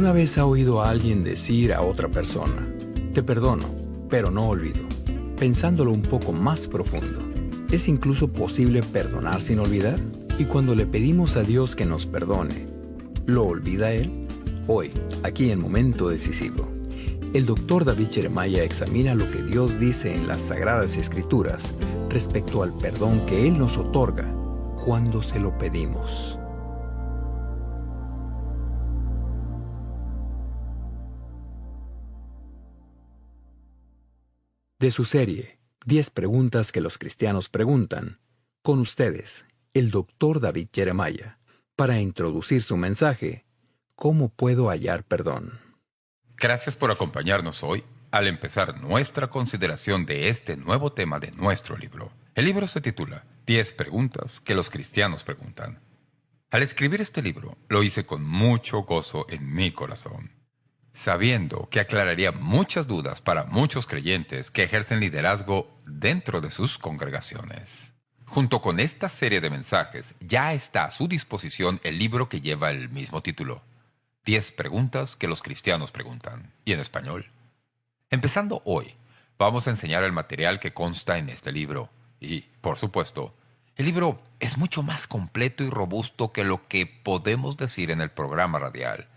¿Alguna vez ha oído a alguien decir a otra persona, te perdono, pero no olvido? Pensándolo un poco más profundo, ¿es incluso posible perdonar sin olvidar? Y cuando le pedimos a Dios que nos perdone, ¿lo olvida Él? Hoy, aquí en Momento Decisivo, el Dr. David Jeremiah examina lo que Dios dice en las Sagradas Escrituras respecto al perdón que Él nos otorga cuando se lo pedimos. De su serie, 10 preguntas que los cristianos preguntan, con ustedes, el Dr. David Jeremiah, para introducir su mensaje, ¿cómo puedo hallar perdón? Gracias por acompañarnos hoy al empezar nuestra consideración de este nuevo tema de nuestro libro. El libro se titula 10 preguntas que los cristianos preguntan. Al escribir este libro, lo hice con mucho gozo en mi corazón, sabiendo que aclararía muchas dudas para muchos creyentes que ejercen liderazgo dentro de sus congregaciones. Junto con esta serie de mensajes, ya está a su disposición el libro que lleva el mismo título, 10 preguntas que los cristianos preguntan, y en español. Empezando hoy, vamos a enseñar el material que consta en este libro. Y, por supuesto, el libro es mucho más completo y robusto que lo que podemos decir en el programa radial.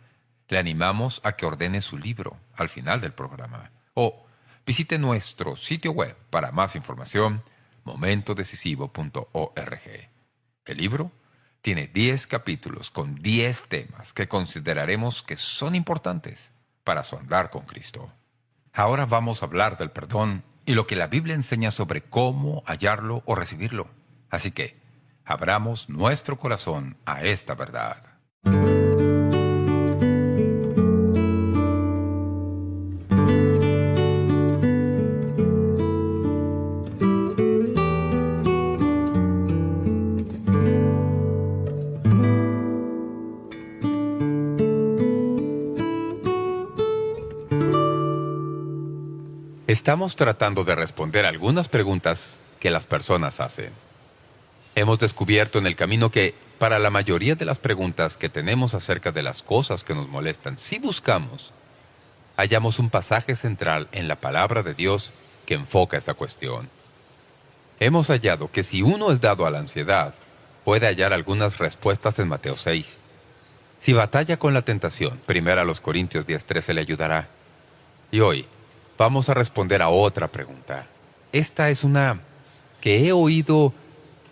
Le animamos a que ordene su libro al final del programa. O visite nuestro sitio web para más información, momentodecisivo.org. El libro tiene 10 capítulos con 10 temas que consideraremos que son importantes para su andar con Cristo. Ahora vamos a hablar del perdón y lo que la Biblia enseña sobre cómo hallarlo o recibirlo. Así que, abramos nuestro corazón a esta verdad. Estamos tratando de responder algunas preguntas que las personas hacen. Hemos descubierto en el camino que, para la mayoría de las preguntas que tenemos acerca de las cosas que nos molestan, si buscamos, hallamos un pasaje central en la palabra de Dios que enfoca esa cuestión. Hemos hallado que si uno es dado a la ansiedad, puede hallar algunas respuestas en Mateo 6. Si batalla con la tentación, 1 Corintios 10:13 le ayudará. Y hoy vamos a responder a otra pregunta. Esta es una que he oído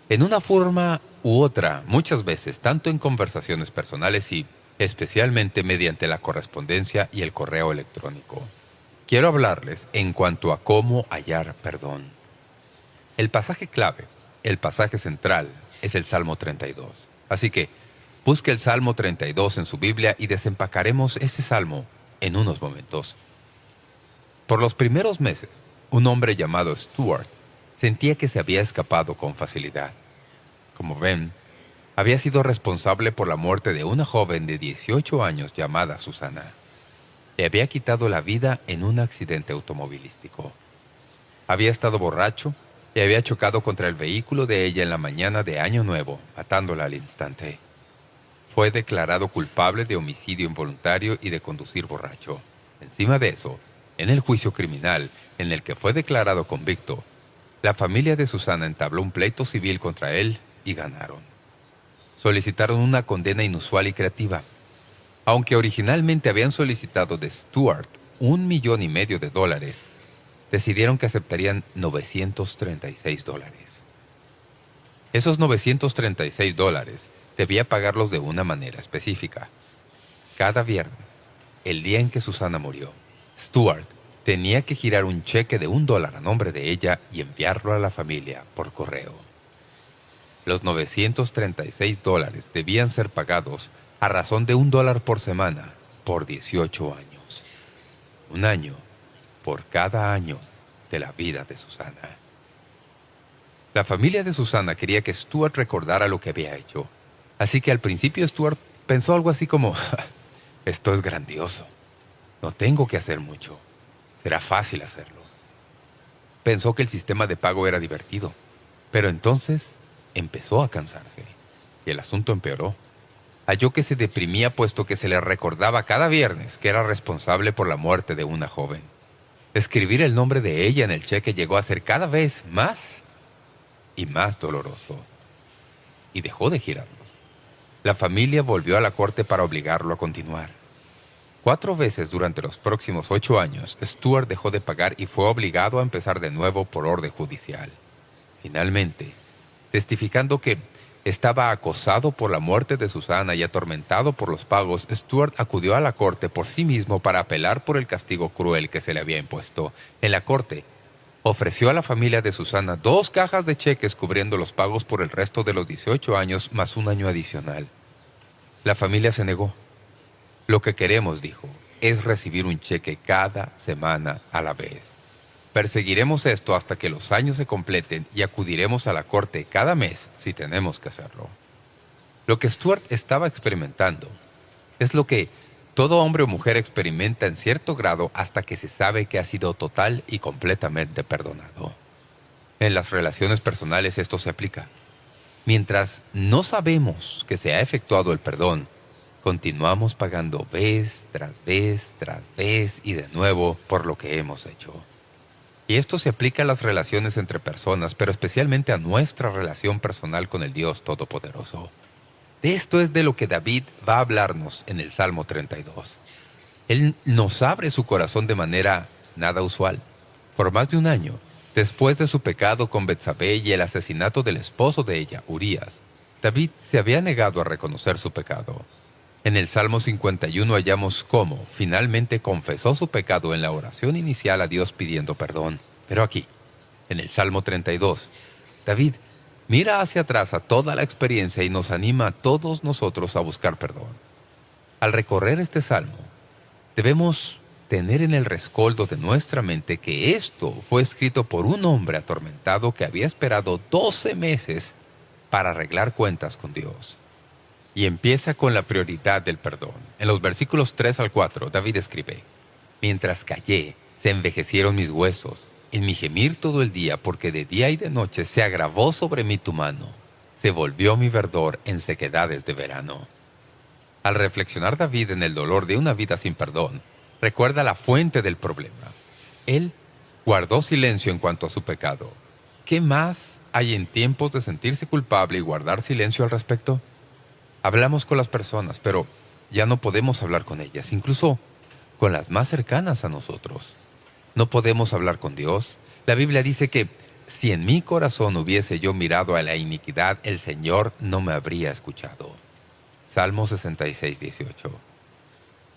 en una forma u otra muchas veces, tanto en conversaciones personales y especialmente mediante la correspondencia y el correo electrónico. Quiero hablarles en cuanto a cómo hallar perdón. El pasaje clave, el pasaje central, es el Salmo 32. Así que busque el Salmo 32 en su Biblia y desempacaremos ese salmo en unos momentos. Por los primeros meses, un hombre llamado Stuart sentía que se había escapado con facilidad. Como ven, había sido responsable por la muerte de una joven de 18 años llamada Susana. Le había quitado la vida en un accidente automovilístico. Había estado borracho y había chocado contra el vehículo de ella en la mañana de Año Nuevo, matándola al instante. Fue declarado culpable de homicidio involuntario y de conducir borracho. Encima de eso, en el juicio criminal en el que fue declarado convicto, la familia de Susana entabló un pleito civil contra él y ganaron. Solicitaron una condena inusual y creativa. Aunque originalmente habían solicitado de Stuart $1,5 millones, decidieron que aceptarían $936. Esos $936 debía pagarlos de una manera específica. Cada viernes, el día en que Susana murió, Stuart tenía que girar un cheque de $1 a nombre de ella y enviarlo a la familia por correo. Los $936 debían ser pagados a razón de $1 por semana por 18 años. Un año por cada año de la vida de Susana. La familia de Susana quería que Stuart recordara lo que había hecho. Así que al principio Stuart pensó algo así como, esto es grandioso. No tengo que hacer mucho. Será fácil hacerlo. Pensó que el sistema de pago era divertido. Pero entonces empezó a cansarse. Y el asunto empeoró. halló que se deprimía puesto que se le recordaba cada viernes que era responsable por la muerte de una joven. Escribir el nombre de ella en el cheque llegó a ser cada vez más y más doloroso. Y dejó de girarlos. La familia volvió a la corte para obligarlo a continuar. 4 veces durante los próximos 8 años, Stuart dejó de pagar y fue obligado a empezar de nuevo por orden judicial. Finalmente, testificando que estaba acosado por la muerte de Susana y atormentado por los pagos, Stuart acudió a la corte por sí mismo para apelar por el castigo cruel que se le había impuesto. En la corte, ofreció a la familia de Susana 2 cajas de cheques cubriendo los pagos por el resto de los 18 años más un año adicional. La familia se negó. Lo que queremos, dijo, es recibir un cheque cada semana a la vez. Perseguiremos esto hasta que los años se completen y acudiremos a la corte cada mes si tenemos que hacerlo. Lo que Stuart estaba experimentando es lo que todo hombre o mujer experimenta en cierto grado hasta que se sabe que ha sido total y completamente perdonado. En las relaciones personales esto se aplica. Mientras no sabemos que se ha efectuado el perdón, continuamos pagando vez tras vez tras vez y de nuevo por lo que hemos hecho. Y esto se aplica a las relaciones entre personas, pero especialmente a nuestra relación personal con el Dios Todopoderoso. De esto es de lo que David va a hablarnos en el Salmo 32. Él nos abre su corazón de manera nada usual. Por más de un año, después de su pecado con Betsabé y el asesinato del esposo de ella, Urías, David se había negado a reconocer su pecado. En el Salmo 51 hallamos cómo finalmente confesó su pecado en la oración inicial a Dios pidiendo perdón. Pero aquí, en el Salmo 32, David mira hacia atrás a toda la experiencia y nos anima a todos nosotros a buscar perdón. Al recorrer este Salmo, debemos tener en el rescoldo de nuestra mente que esto fue escrito por un hombre atormentado que había esperado 12 meses para arreglar cuentas con Dios. Y empieza con la prioridad del perdón. En los versículos 3 al 4, David escribe: «Mientras callé, se envejecieron mis huesos, en mi gemir todo el día, porque de día y de noche se agravó sobre mí tu mano. Se volvió mi verdor en sequedades de verano». Al reflexionar David en el dolor de una vida sin perdón, recuerda la fuente del problema. Él guardó silencio en cuanto a su pecado. ¿Qué más hay en tiempos de sentirse culpable y guardar silencio al respecto? Hablamos con las personas, pero ya no podemos hablar con ellas, incluso con las más cercanas a nosotros. No podemos hablar con Dios. La Biblia dice que si en mi corazón hubiese yo mirado a la iniquidad, el Señor no me habría escuchado. Salmo 66, 18.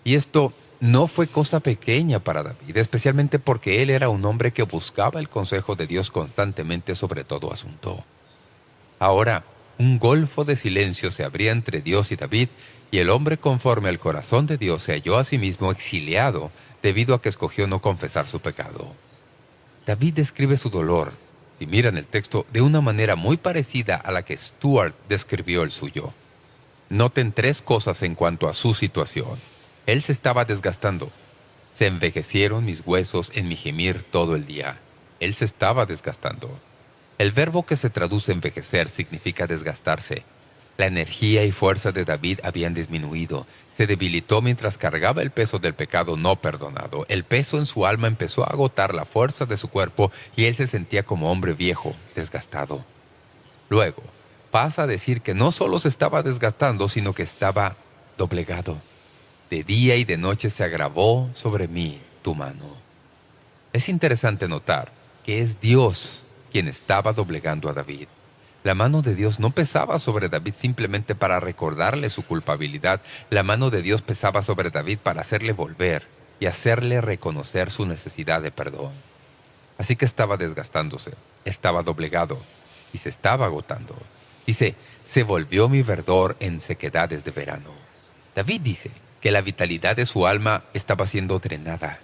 Y esto no fue cosa pequeña para David, especialmente porque él era un hombre que buscaba el consejo de Dios constantemente sobre todo asunto. Ahora, un golfo de silencio se abría entre Dios y David, y el hombre conforme al corazón de Dios se halló a sí mismo exiliado debido a que escogió no confesar su pecado. David describe su dolor, si miran el texto, de una manera muy parecida a la que Stuart describió el suyo. Noten 3 cosas en cuanto a su situación. Él se estaba desgastando. Se envejecieron mis huesos en mi gemir todo el día. Él se estaba desgastando. El verbo que se traduce envejecer significa desgastarse. La energía y fuerza de David habían disminuido. Se debilitó mientras cargaba el peso del pecado no perdonado. El peso en su alma empezó a agotar la fuerza de su cuerpo y él se sentía como hombre viejo, desgastado. Luego, pasa a decir que no solo se estaba desgastando, sino que estaba doblegado. De día y de noche se agravó sobre mí tu mano. Es interesante notar que es Dios quien estaba doblegando a David. La mano de Dios no pesaba sobre David simplemente para recordarle su culpabilidad. La mano de Dios pesaba sobre David para hacerle volver y hacerle reconocer su necesidad de perdón. Así que estaba desgastándose, estaba doblegado y se estaba agotando. Dice, se volvió mi verdor en sequedades de verano. David dice que la vitalidad de su alma estaba siendo drenada,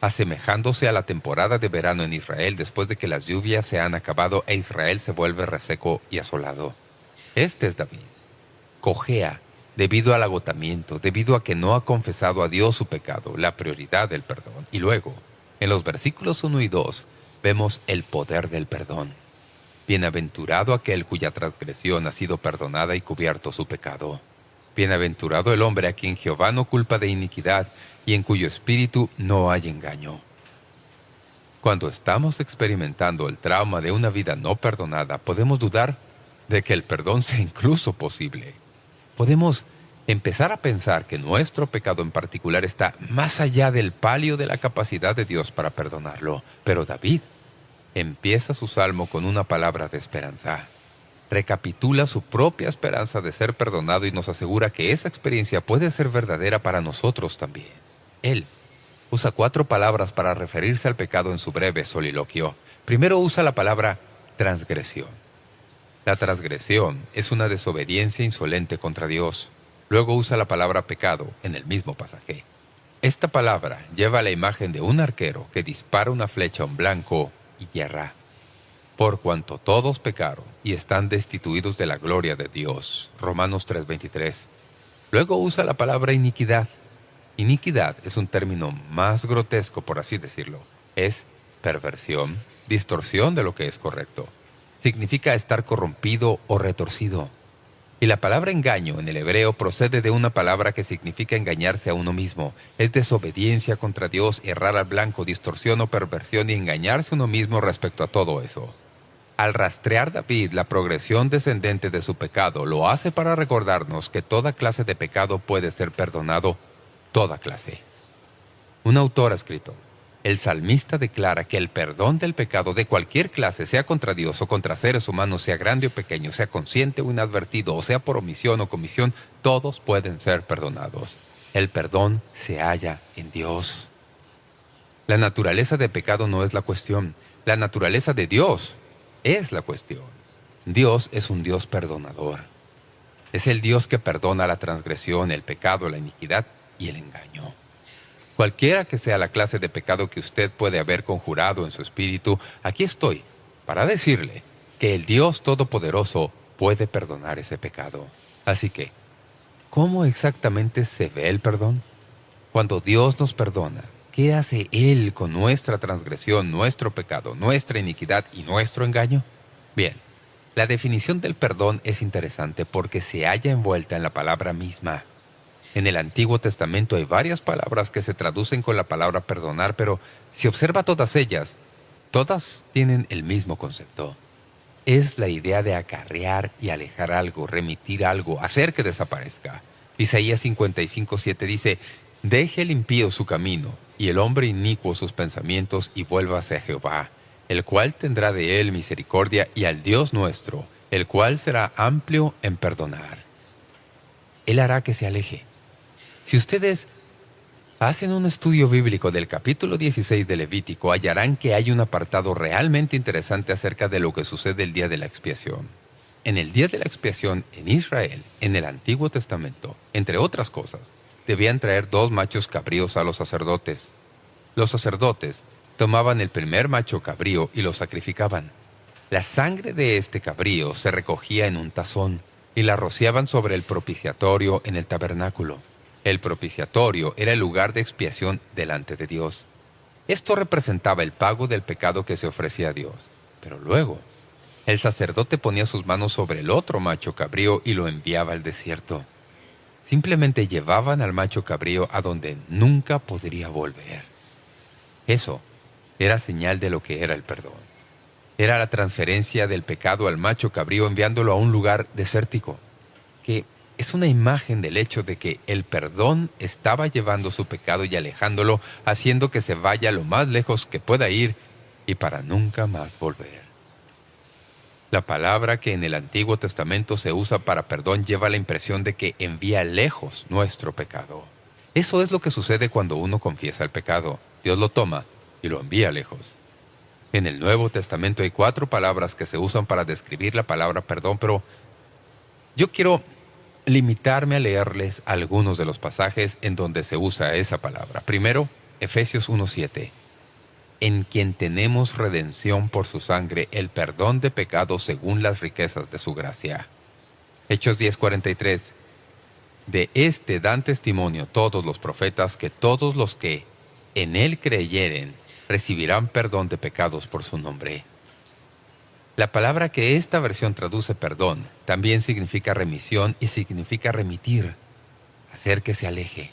asemejándose a la temporada de verano en Israel después de que las lluvias se han acabado e Israel se vuelve reseco y asolado. Este es David. Cojea debido al agotamiento, debido a que no ha confesado a Dios su pecado, la prioridad del perdón. Y luego, en los versículos 1 y 2, vemos el poder del perdón. Bienaventurado aquel cuya transgresión ha sido perdonada y cubierto su pecado. Bienaventurado el hombre a quien Jehová no culpa de iniquidad y en cuyo espíritu no hay engaño. Cuando estamos experimentando el trauma de una vida no perdonada, podemos dudar de que el perdón sea incluso posible. Podemos empezar a pensar que nuestro pecado en particular está más allá del palio de la capacidad de Dios para perdonarlo. Pero David empieza su salmo con una palabra de esperanza. Recapitula su propia esperanza de ser perdonado y nos asegura que esa experiencia puede ser verdadera para nosotros también. Él usa 4 palabras para referirse al pecado en su breve soliloquio. Primero usa la palabra transgresión. La transgresión es una desobediencia insolente contra Dios. Luego usa la palabra pecado en el mismo pasaje. Esta palabra lleva la imagen de un arquero que dispara una flecha a un blanco y yerra. Por cuanto todos pecaron y están destituidos de la gloria de Dios. Romanos 3:23. Luego usa la palabra iniquidad. Iniquidad es un término más grotesco, por así decirlo. Es perversión, distorsión de lo que es correcto. Significa estar corrompido o retorcido. Y la palabra engaño en el hebreo procede de una palabra que significa engañarse a uno mismo. Es desobediencia contra Dios, errar al blanco, distorsión o perversión y engañarse a uno mismo respecto a todo eso. Al rastrear David la progresión descendente de su pecado, lo hace para recordarnos que toda clase de pecado puede ser perdonado, toda clase. Un autor ha escrito: el salmista declara que el perdón del pecado de cualquier clase, sea contra Dios o contra seres humanos, sea grande o pequeño, sea consciente o inadvertido, o sea por omisión o comisión, todos pueden ser perdonados. El perdón se halla en Dios. La naturaleza de pecado no es la cuestión. La naturaleza de Dios es la cuestión. Dios es un Dios perdonador. Es el Dios que perdona la transgresión, el pecado, la iniquidad y el engaño. Cualquiera que sea la clase de pecado que usted puede haber conjurado en su espíritu, aquí estoy para decirle que el Dios Todopoderoso puede perdonar ese pecado. Así que, ¿cómo exactamente se ve el perdón? Cuando Dios nos perdona, ¿qué hace Él con nuestra transgresión, nuestro pecado, nuestra iniquidad y nuestro engaño? Bien, la definición del perdón es interesante porque se halla envuelta en la palabra misma. En el Antiguo Testamento hay varias palabras que se traducen con la palabra perdonar, pero si observa todas ellas, todas tienen el mismo concepto. Es la idea de acarrear y alejar algo, remitir algo, hacer que desaparezca. Isaías 55:7 dice: «Deje el impío su camino, y el hombre inicuo sus pensamientos, y vuélvase a Jehová, el cual tendrá de él misericordia, y al Dios nuestro, el cual será amplio en perdonar». Él hará que se aleje. Si ustedes hacen un estudio bíblico del capítulo 16 de Levítico, hallarán que hay un apartado realmente interesante acerca de lo que sucede el día de la expiación. En el día de la expiación en Israel, en el Antiguo Testamento, entre otras cosas, debían traer 2 machos cabríos a los sacerdotes. Los sacerdotes tomaban el primer macho cabrío y lo sacrificaban. La sangre de este cabrío se recogía en un tazón y la rociaban sobre el propiciatorio en el tabernáculo. El propiciatorio era el lugar de expiación delante de Dios. Esto representaba el pago del pecado que se ofrecía a Dios. Pero luego, el sacerdote ponía sus manos sobre el otro macho cabrío y lo enviaba al desierto. Simplemente llevaban al macho cabrío a donde nunca podría volver. Eso era señal de lo que era el perdón. Era la transferencia del pecado al macho cabrío enviándolo a un lugar desértico, que es una imagen del hecho de que el perdón estaba llevando su pecado y alejándolo, haciendo que se vaya lo más lejos que pueda ir y para nunca más volver. La palabra que en el Antiguo Testamento se usa para perdón lleva la impresión de que envía lejos nuestro pecado. Eso es lo que sucede cuando uno confiesa el pecado. Dios lo toma y lo envía lejos. En el Nuevo Testamento hay 4 palabras que se usan para describir la palabra perdón, pero yo quiero limitarme a leerles algunos de los pasajes en donde se usa esa palabra. Primero, Efesios 1:7. En quien tenemos redención por su sangre, el perdón de pecados según las riquezas de su gracia. Hechos 10:43. De este dan testimonio todos los profetas que todos los que en él creyeren recibirán perdón de pecados por su nombre. La palabra que esta versión traduce perdón también significa remisión y significa remitir. hacer que se aleje.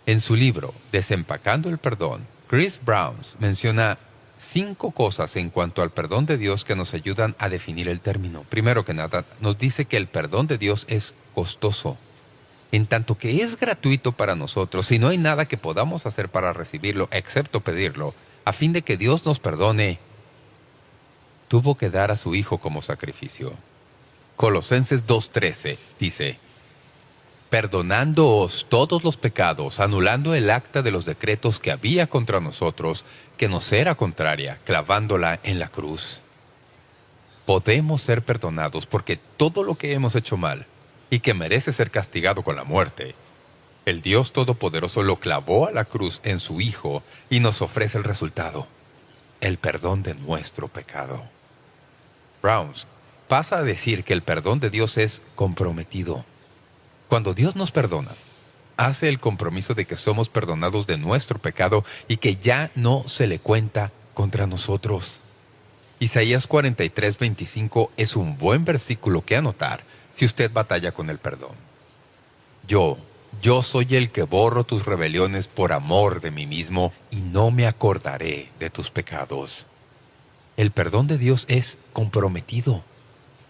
En su libro, Desempacando el Perdón, Chris Browns menciona 5 cosas en cuanto al perdón de Dios que nos ayudan a definir el término. Primero que nada, nos dice que el perdón de Dios es costoso. En tanto que es gratuito para nosotros y no hay nada que podamos hacer para recibirlo excepto pedirlo, a fin de que Dios nos perdone, tuvo que dar a su Hijo como sacrificio. Colosenses 2:13 dice: perdonándoos todos los pecados, anulando el acta de los decretos que había contra nosotros, que nos era contraria, clavándola en la cruz. Podemos ser perdonados porque todo lo que hemos hecho mal y que merece ser castigado con la muerte, el Dios Todopoderoso lo clavó a la cruz en su Hijo y nos ofrece el resultado, el perdón de nuestro pecado. Browns pasa a decir que el perdón de Dios es comprometido. Cuando Dios nos perdona, hace el compromiso de que somos perdonados de nuestro pecado y que ya no se le cuenta contra nosotros. Isaías 43:25 es un buen versículo que anotar si usted batalla con el perdón. Yo soy el que borro tus rebeliones por amor de mí mismo y no me acordaré de tus pecados. El perdón de Dios es comprometido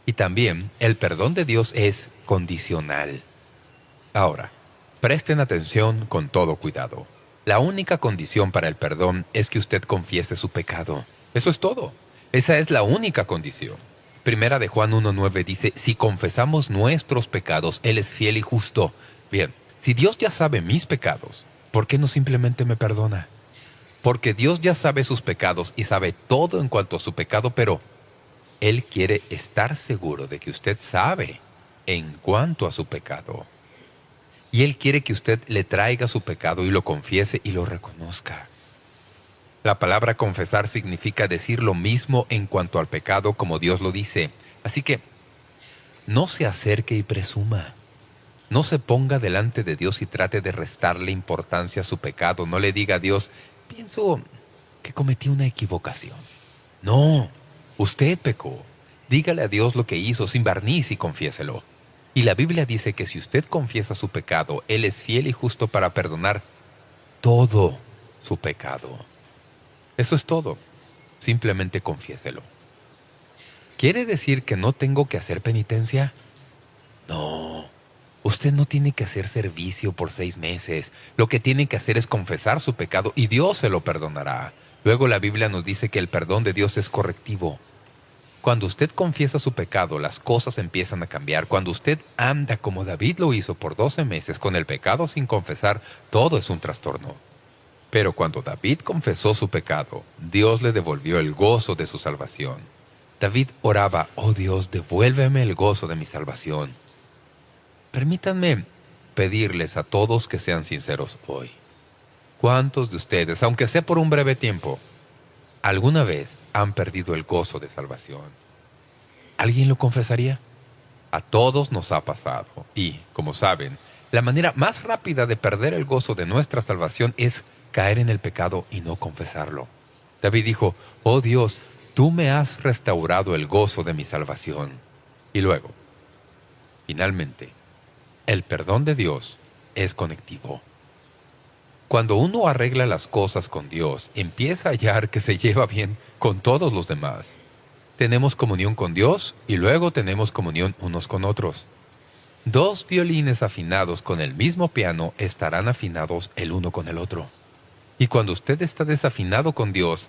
y también el perdón de Dios es condicional. Ahora, presten atención con todo cuidado. La única condición para el perdón es que usted confiese su pecado. Eso es todo. Esa es la única condición. Primera de Juan 1:9 dice: si confesamos nuestros pecados, Él es fiel y justo. Bien, si Dios ya sabe mis pecados, ¿por qué no simplemente me perdona? Porque Dios ya sabe sus pecados y sabe todo en cuanto a su pecado, pero Él quiere estar seguro de que usted sabe en cuanto a su pecado. Y Él quiere que usted le traiga su pecado y lo confiese y lo reconozca. La palabra confesar significa decir lo mismo en cuanto al pecado como Dios lo dice. Así que no se acerque y presuma. No se ponga delante de Dios y trate de restarle importancia a su pecado. No le diga a Dios: pienso que cometí una equivocación. No, usted pecó. Dígale a Dios lo que hizo sin barniz y confiéselo. Y la Biblia dice que si usted confiesa su pecado, Él es fiel y justo para perdonar todo su pecado. Eso es todo. Simplemente confiéselo. ¿Quiere decir que no tengo que hacer penitencia? No. Usted no tiene que hacer servicio por 6 meses. Lo que tiene que hacer es confesar su pecado y Dios se lo perdonará. Luego la Biblia nos dice que el perdón de Dios es correctivo. Cuando usted confiesa su pecado, las cosas empiezan a cambiar. Cuando usted anda como David lo hizo por 12 meses con el pecado sin confesar, todo es un trastorno. Pero cuando David confesó su pecado, Dios le devolvió el gozo de su salvación. David oraba: «Oh Dios, devuélveme el gozo de mi salvación». Permítanme pedirles a todos que sean sinceros hoy. ¿Cuántos de ustedes, aunque sea por un breve tiempo, alguna vez han perdido el gozo de salvación? ¿Alguien lo confesaría? A todos nos ha pasado. Y, como saben, la manera más rápida de perder el gozo de nuestra salvación es caer en el pecado y no confesarlo. David dijo: «Oh Dios, tú me has restaurado el gozo de mi salvación». Y luego, finalmente, el perdón de Dios es conectivo. Cuando uno arregla las cosas con Dios, empieza a hallar que se lleva bien con todos los demás. Tenemos comunión con Dios y luego tenemos comunión unos con otros. 2 violines afinados con el mismo piano estarán afinados el uno con el otro. Y cuando usted está desafinado con Dios,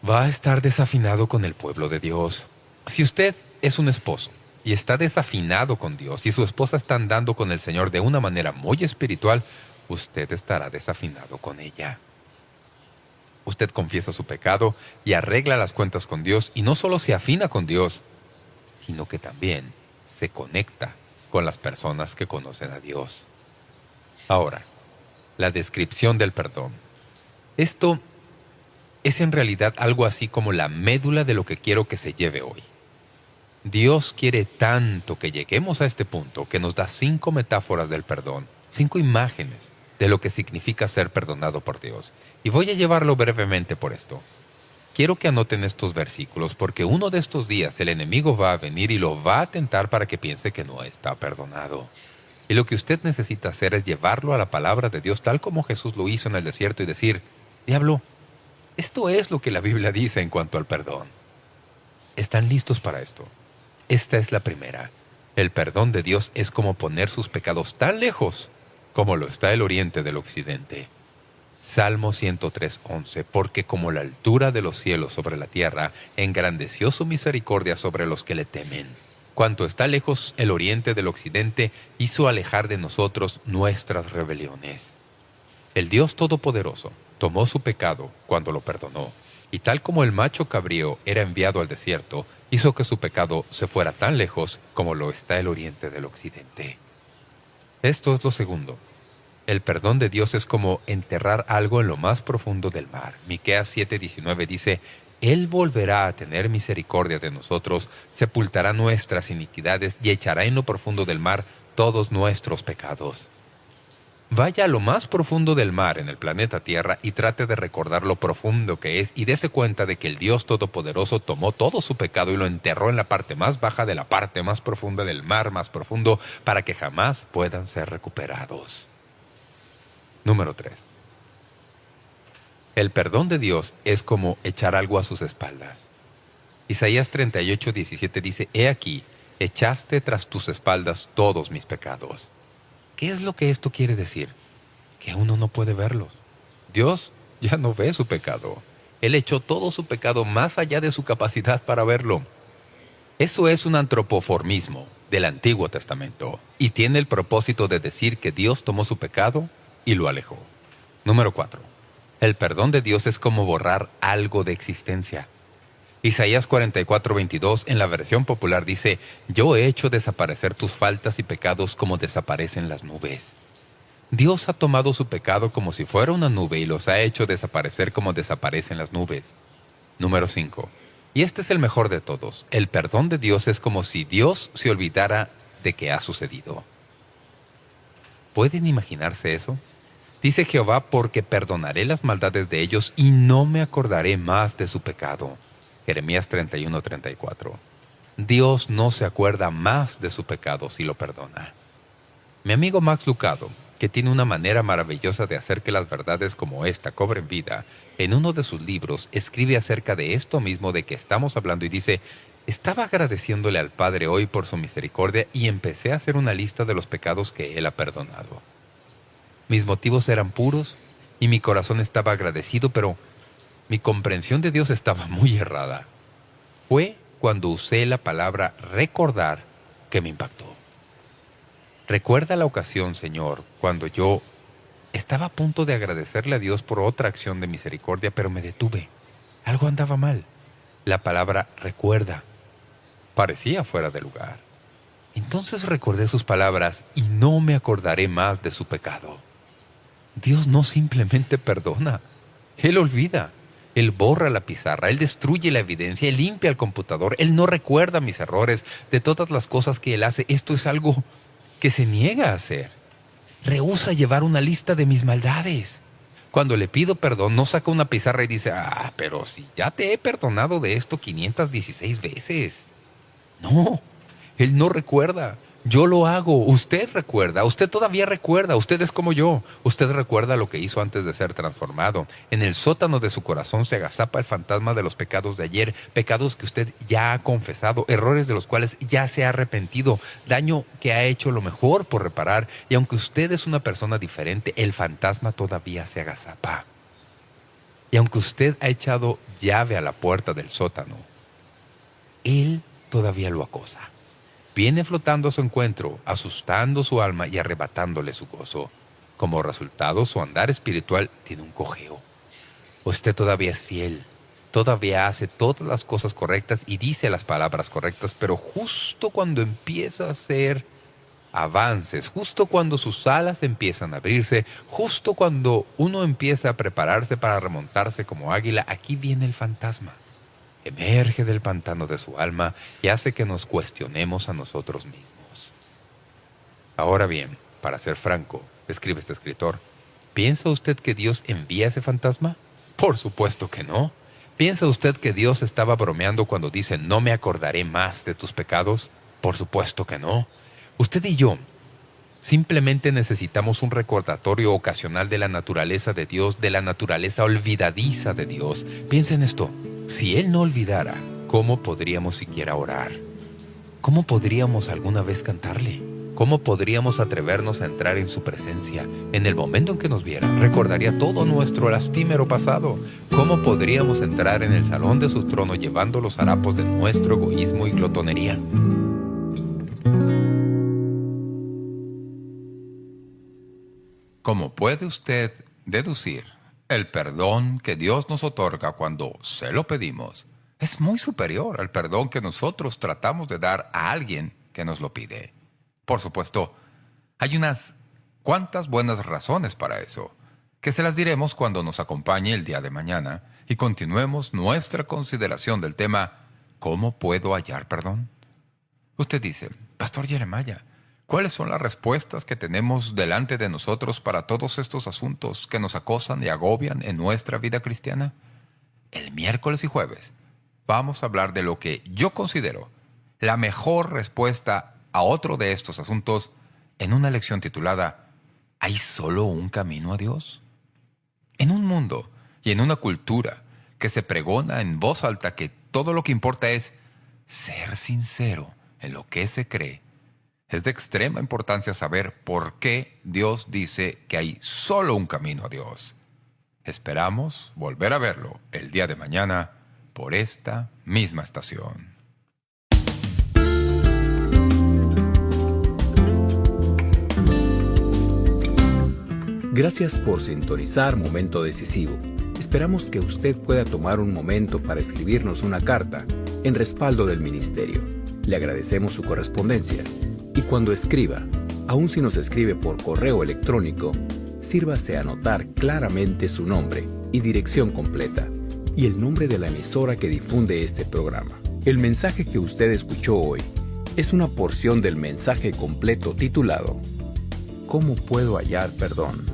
va a estar desafinado con el pueblo de Dios. Si usted es un esposo y está desafinado con Dios y su esposa está andando con el Señor de una manera muy espiritual, usted estará desafinado con ella. Usted confiesa su pecado y arregla las cuentas con Dios, y no solo se afina con Dios, sino que también se conecta con las personas que conocen a Dios. Ahora, la descripción del perdón. Esto es en realidad algo así como la médula de lo que quiero que se lleve hoy. Dios quiere tanto que lleguemos a este punto que nos da 5 metáforas del perdón, 5 imágenes de lo que significa ser perdonado por Dios. Y voy a llevarlo brevemente por esto. Quiero que anoten estos versículos porque uno de estos días el enemigo va a venir y lo va a tentar para que piense que no está perdonado. Y lo que usted necesita hacer es llevarlo a la palabra de Dios tal como Jesús lo hizo en el desierto y decir, «Diablo, esto es lo que la Biblia dice en cuanto al perdón». ¿Están listos para esto? Esta es la primera. El perdón de Dios es como poner sus pecados tan lejos como lo está el oriente del occidente. Salmo 103:11. Porque como la altura de los cielos sobre la tierra, engrandeció su misericordia sobre los que le temen. Cuanto está lejos el oriente del occidente, hizo alejar de nosotros nuestras rebeliones. El Dios Todopoderoso tomó su pecado cuando lo perdonó, y tal como el macho cabrío era enviado al desierto, hizo que su pecado se fuera tan lejos como lo está el oriente del occidente. Esto es lo segundo. El perdón de Dios es como enterrar algo en lo más profundo del mar. Miqueas 7:19 dice, «Él volverá a tener misericordia de nosotros, sepultará nuestras iniquidades y echará en lo profundo del mar todos nuestros pecados». Vaya a lo más profundo del mar en el planeta Tierra y trate de recordar lo profundo que es y dése cuenta de que el Dios Todopoderoso tomó todo su pecado y lo enterró en la parte más baja de la parte más profunda del mar más profundo para que jamás puedan ser recuperados. Número 3. El perdón de Dios es como echar algo a sus espaldas. Isaías 38:17 dice, «He aquí, echaste tras tus espaldas todos mis pecados». ¿Qué es lo que esto quiere decir? Que uno no puede verlos. Dios ya no ve su pecado. Él echó todo su pecado más allá de su capacidad para verlo. Eso es un antropoformismo del Antiguo Testamento y tiene el propósito de decir que Dios tomó su pecado y lo alejó. Número 4. El perdón de Dios es como borrar algo de existencia. Isaías 44:22 en la versión popular dice, «Yo he hecho desaparecer tus faltas y pecados como desaparecen las nubes». Dios ha tomado su pecado como si fuera una nube y los ha hecho desaparecer como desaparecen las nubes. Número 5. Y este es el mejor de todos. El perdón de Dios es como si Dios se olvidara de que ha sucedido. ¿Pueden imaginarse eso? Dice Jehová, «Porque perdonaré las maldades de ellos y no me acordaré más de su pecado». Jeremías 31:34. Dios no se acuerda más de su pecado si lo perdona. Mi amigo Max Lucado, que tiene una manera maravillosa de hacer que las verdades como esta cobren vida, en uno de sus libros escribe acerca de esto mismo de que estamos hablando y dice, «Estaba agradeciéndole al Padre hoy por su misericordia y empecé a hacer una lista de los pecados que Él ha perdonado. Mis motivos eran puros y mi corazón estaba agradecido, pero mi comprensión de Dios estaba muy errada. Fue cuando usé la palabra recordar que me impactó. Recuerda la ocasión, Señor, cuando yo estaba a punto de agradecerle a Dios por otra acción de misericordia, pero me detuve. Algo andaba mal. La palabra recuerda parecía fuera de lugar. Entonces recordé sus palabras y no me acordaré más de su pecado». Dios no simplemente perdona. Él olvida. Él borra la pizarra, Él destruye la evidencia, Él limpia el computador, Él no recuerda mis errores, de todas las cosas que Él hace. Esto es algo que se niega a hacer. Rehúsa llevar una lista de mis maldades. Cuando le pido perdón, no saca una pizarra y dice, pero si ya te he perdonado de esto 516 veces. No, Él no recuerda. Yo lo hago. Usted recuerda. Usted todavía recuerda. Usted es como yo. Usted recuerda lo que hizo antes de ser transformado. En el sótano de su corazón se agazapa el fantasma de los pecados de ayer, pecados que usted ya ha confesado, errores de los cuales ya se ha arrepentido, daño que ha hecho lo mejor por reparar, y aunque usted es una persona diferente, el fantasma todavía se agazapa. Y aunque usted ha echado llave a la puerta del sótano, él todavía lo acosa. Viene flotando a su encuentro, asustando su alma y arrebatándole su gozo. Como resultado, su andar espiritual tiene un cojeo. Usted todavía es fiel, todavía hace todas las cosas correctas y dice las palabras correctas, pero justo cuando empieza a hacer avances, justo cuando sus alas empiezan a abrirse, justo cuando uno empieza a prepararse para remontarse como águila, aquí viene el fantasma. Emerge del pantano de su alma y hace que nos cuestionemos a nosotros mismos. Ahora bien, para ser franco, escribe este escritor, ¿piensa usted que Dios envía ese fantasma? Por supuesto que no. ¿Piensa usted que Dios estaba bromeando cuando dice «no me acordaré más de tus pecados»? Por supuesto que no. Usted y yo Simplemente necesitamos un recordatorio ocasional de la naturaleza de Dios, de la naturaleza olvidadiza de Dios. Piensa en esto. Si Él no olvidara, ¿cómo podríamos siquiera orar? ¿Cómo podríamos alguna vez cantarle? ¿Cómo podríamos atrevernos a entrar en su presencia? En el momento en que nos viera, recordaría todo nuestro lastimero pasado. ¿Cómo podríamos entrar en el salón de su trono llevando los harapos de nuestro egoísmo y glotonería? Como puede usted deducir, el perdón que Dios nos otorga cuando se lo pedimos es muy superior al perdón que nosotros tratamos de dar a alguien que nos lo pide. Por supuesto, hay unas cuantas buenas razones para eso, que se las diremos cuando nos acompañe el día de mañana y continuemos nuestra consideración del tema ¿cómo puedo hallar perdón? Usted dice, Pastor Jeremiah, ¿cuáles son las respuestas que tenemos delante de nosotros para todos estos asuntos que nos acosan y agobian en nuestra vida cristiana? El miércoles y jueves vamos a hablar de lo que yo considero la mejor respuesta a otro de estos asuntos en una lección titulada ¿Hay solo un camino a Dios? En un mundo y en una cultura que se pregona en voz alta que todo lo que importa es ser sincero en lo que se cree, es de extrema importancia saber por qué Dios dice que hay solo un camino a Dios. Esperamos volver a verlo el día de mañana por esta misma estación. Gracias por sintonizar Momento Decisivo. Esperamos que usted pueda tomar un momento para escribirnos una carta en respaldo del ministerio. Le agradecemos su correspondencia. Y cuando escriba, aun si nos escribe por correo electrónico, sírvase a anotar claramente su nombre y dirección completa y el nombre de la emisora que difunde este programa. El mensaje que usted escuchó hoy es una porción del mensaje completo titulado ¿Cómo puedo hallar perdón?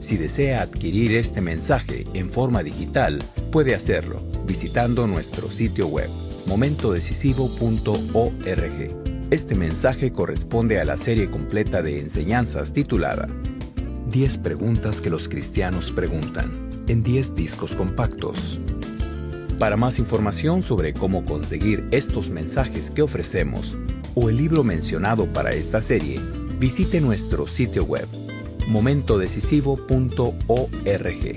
Si desea adquirir este mensaje en forma digital, puede hacerlo visitando nuestro sitio web momentodecisivo.org. Este mensaje corresponde a la serie completa de enseñanzas titulada 10 preguntas que los cristianos preguntan, en 10 discos compactos. Para más información sobre cómo conseguir estos mensajes que ofrecemos o el libro mencionado para esta serie, visite nuestro sitio web momentodecisivo.org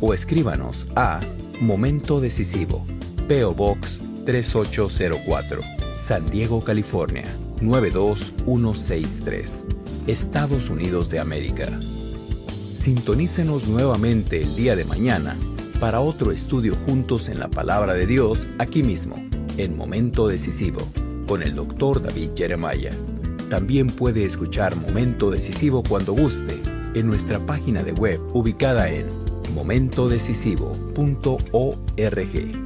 o escríbanos a Momento Decisivo, P.O. Box 3804, San Diego, California 92163, Estados Unidos de América. Sintonícenos nuevamente el día de mañana para otro estudio juntos en la Palabra de Dios aquí mismo, en Momento Decisivo, con el Dr. David Jeremiah. También puede escuchar Momento Decisivo cuando guste en nuestra página de web ubicada en momentodecisivo.org.